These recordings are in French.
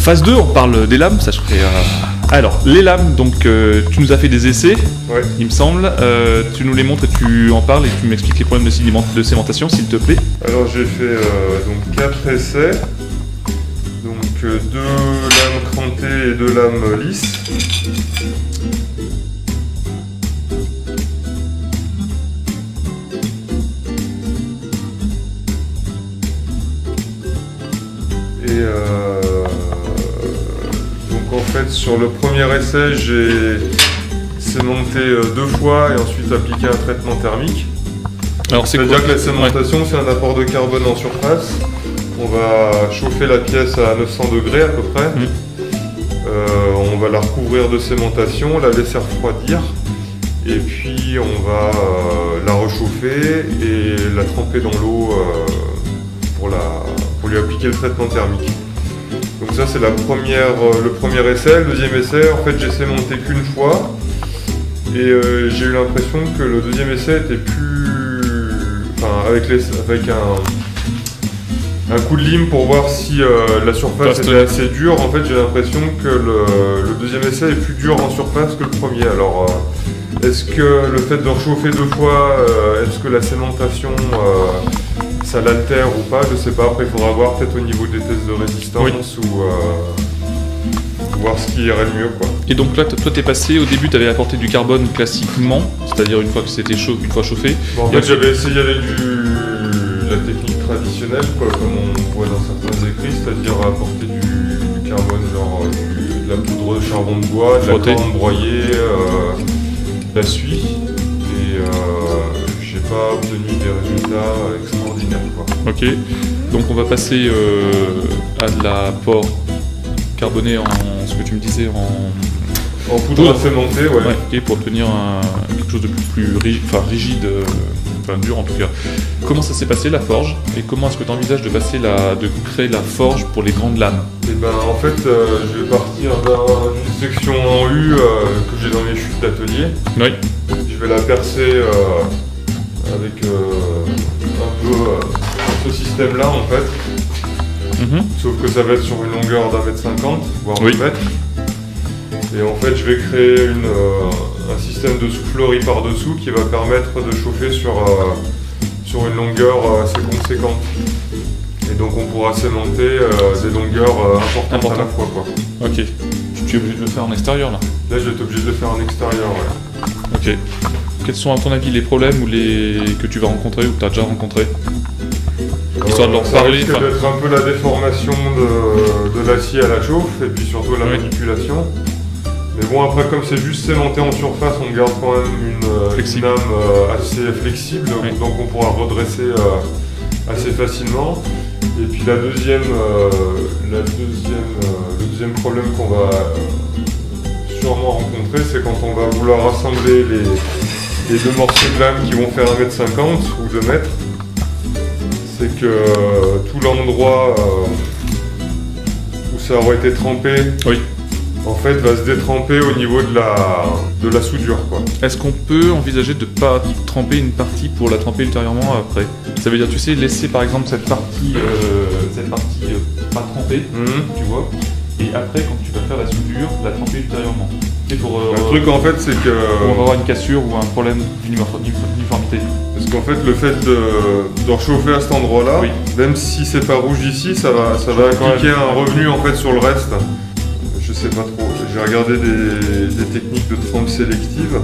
phase 2, on parle des lames, ça je ferai... Alors, les lames, donc tu nous as fait des essais, Ouais. il me semble. Tu nous les montres et tu en parles et tu m'expliques les problèmes de sémentation, s'il te plaît. Alors j'ai fait donc 4 essais, donc 2 lames crantées et 2 lames lisses. Et donc en fait sur le premier essai j'ai sémenté 2 fois et ensuite appliqué un traitement thermique. Alors c'est C'est-à-dire quoi que la sémentation, c'est un apport de carbone en surface. On va chauffer la pièce à 900 degrés à peu près. On va la recouvrir de sémentation, la laisser refroidir. Et puis on va la réchauffer et la tremper dans l'eau pour lui appliquer le traitement thermique. Donc ça c'est le premier essai. Le deuxième essai, en fait j'ai sémenté qu'une fois. Et j'ai eu l'impression que le deuxième essai était plus... Enfin, avec un coup de lime pour voir si la surface était assez dure. En fait, j'ai l'impression que le deuxième essai est plus dur en surface que le premier. Alors, est-ce que le fait de réchauffer 2 fois, est-ce que la sémentation, ça l'altère ou pas? Je sais pas. Après, il faudra voir peut-être au niveau des tests de résistance ou voir ce qui irait le mieux, quoi. Et donc là, toi t'es passé, au début tu avais apporté du carbone classiquement, c'est-à-dire une fois que c'était chaud, une fois chauffé. Bon, en fait, j'avais essayé avec la technique traditionnelle, quoi, comme on voit dans certains écrits, c'est-à-dire apporter du carbone, genre de la poudre de charbon de bois, de la corne broyée, de la suie, et j'ai pas obtenu des résultats extraordinaires, quoi. Ok, donc on va passer à de l'apport carboné en ce que tu me disais en poudre sémentée, ouais. Okay, pour obtenir quelque chose de plus rigide, dur en tout cas. Comment ça s'est passé la forge et comment est-ce que tu envisages de créer la forge pour les grandes lames? Et ben en fait je vais partir d'une section en U que j'ai dans mes chutes d'atelier. Oui. Je vais la percer avec un peu ce système là en fait. Sauf que ça va être sur une longueur d'1,50 m, voire 2 mètres. Et en fait, je vais créer un système de soufflerie par-dessous qui va permettre de chauffer sur une longueur assez conséquente. Et donc, on pourra sémenter des longueurs importantes à la fois, quoi. Ok. Tu es obligé de le faire en extérieur, là? Là, je vais être obligé de le faire en extérieur, ouais. Ok. Quels sont, à ton avis, les problèmes que tu vas rencontrer ou que tu as déjà rencontrés? Histoire de leur parler. Ça risque d'être un peu la déformation de l'acier à la chauffe et puis surtout la manipulation. Mais bon, après, comme c'est juste sémenté en surface, on garde quand même une lame assez flexible, donc on pourra redresser assez facilement. Et puis le deuxième problème qu'on va sûrement rencontrer, c'est quand on va vouloir assembler les 2 morceaux de lame qui vont faire 1,50 m ou 2 mètres. C'est que tout l'endroit où ça aurait été trempé, en fait, va se détremper au niveau de la soudure, quoi. Est-ce qu'on peut envisager de ne pas tremper une partie pour la tremper ultérieurement après? Ça veut dire, tu sais, laisser par exemple cette partie pas trempée, tu vois, et après, quand tu vas faire la soudure, la tremper ultérieurement. Le truc, en fait, c'est que... on va avoir une cassure ou un problème d'uniformité. Parce qu'en fait, le fait de réchauffer à cet endroit-là, même si c'est pas rouge ici, ça va appliquer un revenu en fait sur le reste. Je sais pas trop. J'ai regardé des techniques de trempe sélective.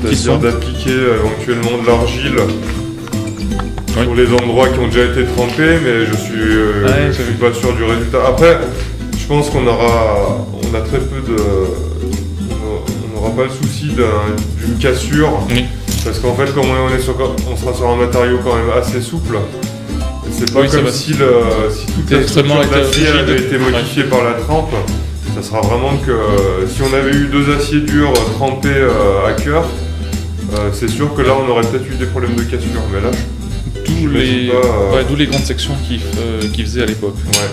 C'est-à-dire d'appliquer éventuellement de l'argile sur les endroits qui ont déjà été trempés, mais je suis pas sûr du résultat. Après, je pense on a très peu de... On n'aura pas le souci d'une cassure, parce qu'en fait, comme on sera sur un matériau quand même assez souple, c'est pas comme si toute la structure d'acier avait été modifiée par la trempe. Ça sera vraiment que si on avait eu 2 aciers durs trempés à cœur, c'est sûr que là on aurait peut-être eu des problèmes de cassure, mais là d'où les grandes sections qu'ils faisaient à l'époque. Ouais.